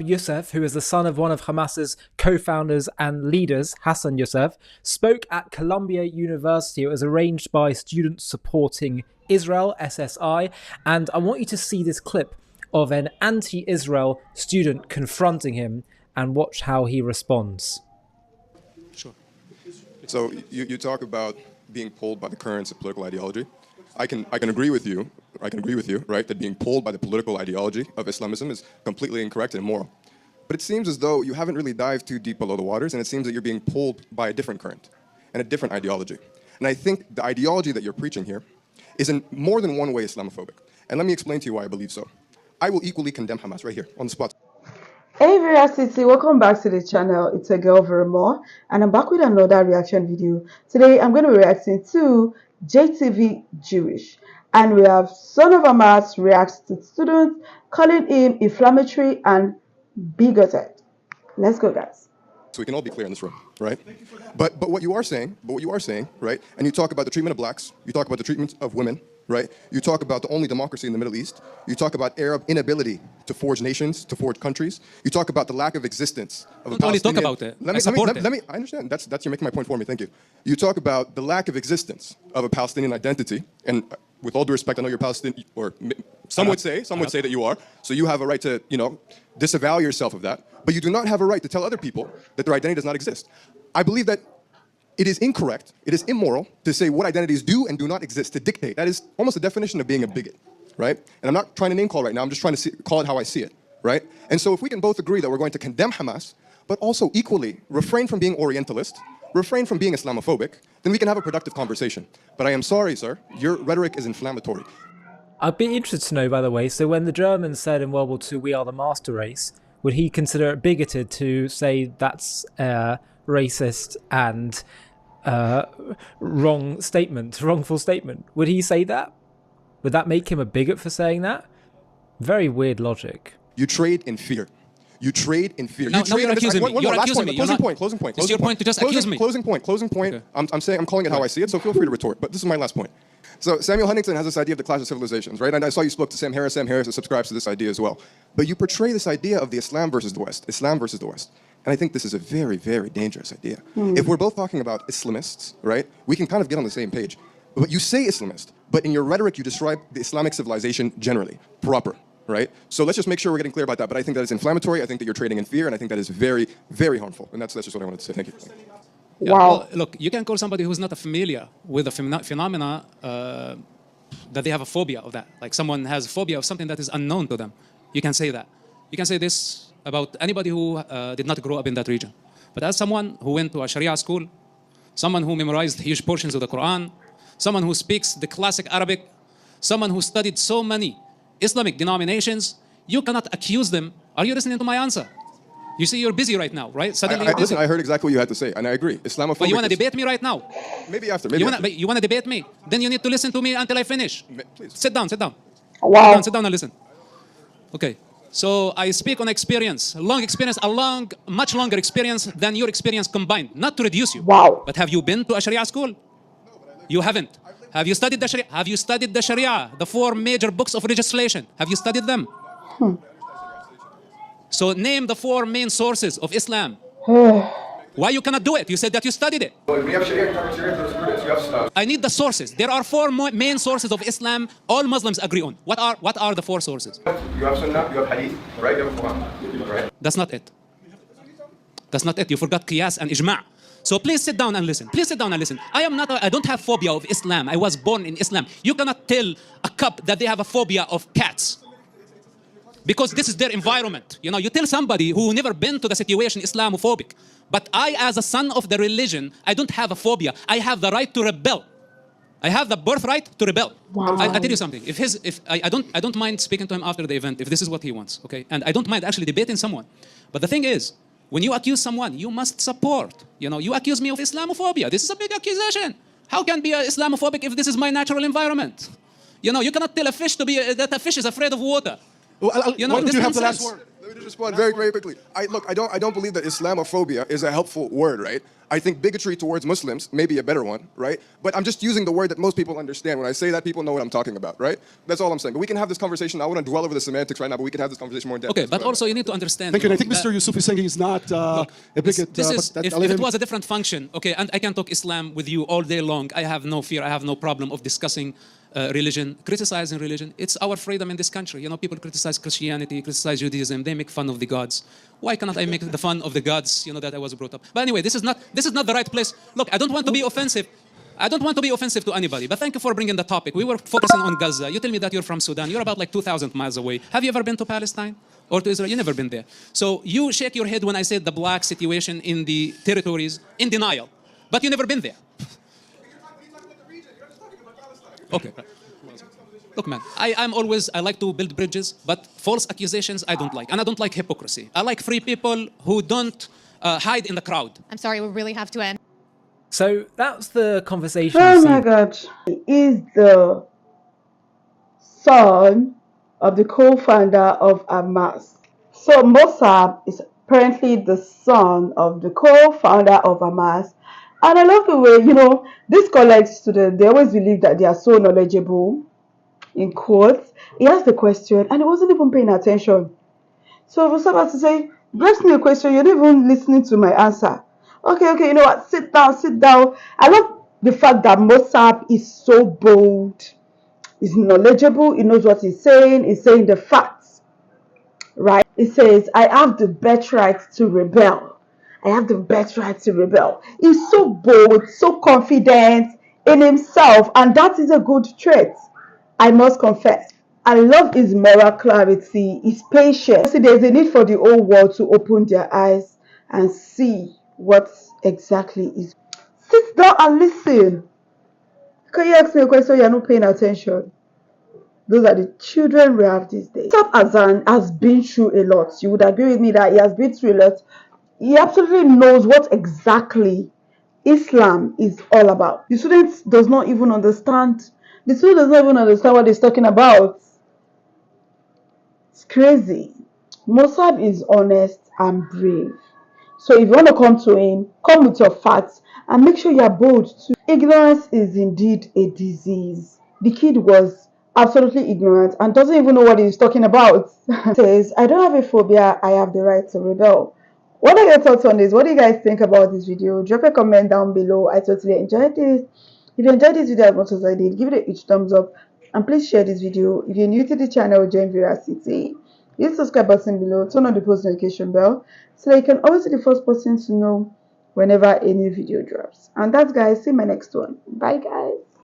Youssef, who is the son of one of Hamas's co-founders and leaders, Hassan Youssef, spoke at Columbia University. It was arranged by Students Supporting Israel, SSI, and I want you to see this clip of an anti-Israel student confronting him and watch how he responds. Sure. So you talk about being pulled by the currents of political ideology. I can agree with you. I can agree with you, right, that being pulled by the political ideology of Islamism is completely incorrect and immoral. But it seems as though you haven't really dived too deep below the waters, and it seems that you're being pulled by a different current and a different ideology. And I think the ideology that you're preaching here is in more than one way Islamophobic. And let me explain to you why I believe so. I will equally condemn Hamas right here on the spot. Hey Veracity, welcome back to the channel. It's a girl VeraMoore, and I'm back with another reaction video. Today I'm going to be reacting to JTV Jewish, and we have son of Hamas reacts to students calling him inflammatory and bigoted. Let's go, guys. So we can all be clear in this room, right? But what you are saying, right? And you talk about the treatment of blacks, you talk about the treatment of women, right? You talk about the only democracy in the Middle East. You talk about Arab inability to forge nations, to forge countries. You talk about the lack of existence of a Palestinian. Don't only talk about it. I understand. That's you're making my point for me. Thank you. You talk about the lack of existence of a Palestinian identity, and with all due respect, I know you're Palestinian, or some would say that you are. So you have a right to, disavow yourself of that. But you do not have a right to tell other people that their identity does not exist. I believe that it is incorrect, it is immoral to say what identities do and do not exist, to dictate. That is almost the definition of being a bigot, right? And I'm not trying to name call right now, I'm just trying to call it how I see it, right? And so if we can both agree that we're going to condemn Hamas, but also equally refrain from being Orientalist, refrain from being Islamophobic, then we can have a productive conversation. But I am sorry, sir, your rhetoric is inflammatory. I'd be interested to know, by the way, so when the Germans said in World War II, we are the master race, would he consider it bigoted to say that's racist and wrongful statement? Would he say that? Would that make him a bigot for saying that? Very weird logic. You trade in fear. You trade in fear. Now you're accusing me. You're accusing me. Closing point. It's your point to just accuse me. Closing point. Okay. I'm calling it how I see it, so feel free to retort. But this is my last point. So Samuel Huntington has this idea of the clash of civilizations, right? And I saw you spoke to Sam Harris. Sam Harris subscribes to this idea as well. But you portray this idea of the Islam versus the West. And I think this is a very, very dangerous idea. If we're both talking about Islamists, right, we can kind of get on the same page. But you say Islamist, but in your rhetoric you describe the Islamic civilization generally, proper, right? So let's just make sure we're getting clear about that. But I think that is inflammatory. I think that you're trading in fear, and I think that is very, very harmful. And that's just what I wanted to say. Thank you. Yeah, wow. Well, look, you can call somebody who's not familiar with the phenomena that they have a phobia of that. Like someone has a phobia of something that is unknown to them. You can say that. You can say this about anybody who did not grow up in that region. But as someone who went to a Sharia school, someone who memorized huge portions of the Quran, someone who speaks the classic Arabic, someone who studied so many Islamic denominations, you cannot accuse them. Are you listening to my answer? You see, you're busy right now, right? Suddenly you're busy. Listen, I heard exactly what you had to say, and I agree. Islamophobic. But you want to debate me right now? Maybe after. You want to debate me? Then you need to listen to me until I finish. Please. Sit down. Wow. Sit down and listen. Okay. So I speak on experience, much longer experience than your experience combined. Not to reduce you. Wow. But have you been to a Sharia school? You haven't. Have you studied the Sharia? Have you studied the Sharia, the 4 major books of legislation? Have you studied them? So name the 4 main sources of Islam. Why you cannot do it? You said that you studied it. We have Sharia jurisprudence. You have stuff. I need the sources. There are 4 main sources of Islam all Muslims agree on. What are the 4 sources? You have Sunnah, you have Hadith, right? You have Quran, right? That's not it. That's not it. You forgot Qiyas and Ijma'. So please sit down and listen. I don't have phobia of Islam. I was born in Islam. You cannot tell a cub that they have a phobia of cats, because this is their environment. You tell somebody who never been to the situation Islamophobic. But I, as a son of the religion, I don't have a phobia. I have the right to rebel. I have the birthright to rebel. Wow. I tell you something. I don't mind speaking to him after the event if this is what he wants. Okay, and I don't mind actually debating someone. But the thing is, when you accuse someone, you must support. You accuse me of Islamophobia. This is a big accusation. How can be Islamophobic if this is my natural environment? You cannot tell a fish that a fish is afraid of water. Well, why don't you have the last nonsense. word? Let me just respond very, very quickly. I don't believe that Islamophobia is a helpful word, right? I think bigotry towards Muslims may be a better one, right? But I'm just using the word that most people understand. When I say that, people know what I'm talking about, right? That's all I'm saying. But we can have this conversation. I wouldn't dwell over the semantics right now, but we can have this conversation more in depth. Okay, but also you need to understand. Thank you. know, And I think Mr. Yusuf is saying he's not a bigot. This is, but if it was a different function, okay, and I can talk Islam with you all day long. I have no fear, I have no problem of discussing religion, criticizing religion. It's our freedom in this country. You know, people criticize Christianity, criticize Judaism, they make fun of the gods. Why cannot I make the fun of the gods, you know, that I was brought up? But anyway, this is not the right place. Look, I don't want to be offensive. I don't want to be offensive to anybody, but thank you for bringing the topic. We were focusing on Gaza. You tell me that you're from Sudan. You're about like 2,000 miles away. Have you ever been to Palestine or to Israel? You've never been there. So you shake your head when I said the black situation in the territories in denial, but you've never been there. Okay. Look, man, I like to build bridges, but false accusations I don't like. And I don't like hypocrisy. I like free people who don't hide in the crowd. I'm sorry, we really have to end. So that's the conversation. Oh my God. He is the son of the co-founder of Hamas. So Mossab is apparently the son of the co-founder of Hamas. And I love the way, you know, these college students, they always believe that they are so knowledgeable, in quotes. He asked the question and he wasn't even paying attention. So Mossab has to say, you asked me a question, you're not even listening to my answer. Okay, you know what, sit down, sit down. I love the fact that Mossab is so bold. He's knowledgeable, he knows what he's saying the facts, right? He says, I have the birthright to rebel. I have the birthright to rebel. He's so bold, so confident in himself, and that is a good trait, I must confess. I love his moral clarity, his patience. See, there's a need for the whole world to open their eyes and see what exactly is. Sit down and listen. Can you ask me a question? You're not paying attention. Those are the children we have these days. Mossab Hassan has been through a lot. You would agree with me that he has been through a lot. He absolutely knows what exactly Islam is all about. The student does not even understand. The student does not even understand what he's talking about. It's crazy. Mossab is honest and brave. So if you want to come to him, come with your facts and make sure you are bold too. Ignorance is indeed a disease. The kid was absolutely ignorant and doesn't even know what he's talking about. Says, I don't have a phobia, I have the right to rebel. What are your thoughts on this? What do you guys think about this video? Drop a comment down below. I totally enjoyed this. If you enjoyed this video as much as I did, give it a huge thumbs up and please share this video. If you're new to the channel, join VeraCity. Hit the subscribe button below, turn on the post notification bell so that you can always be the first person to know whenever a new video drops. And that's, guys, see you in my next one. Bye, guys.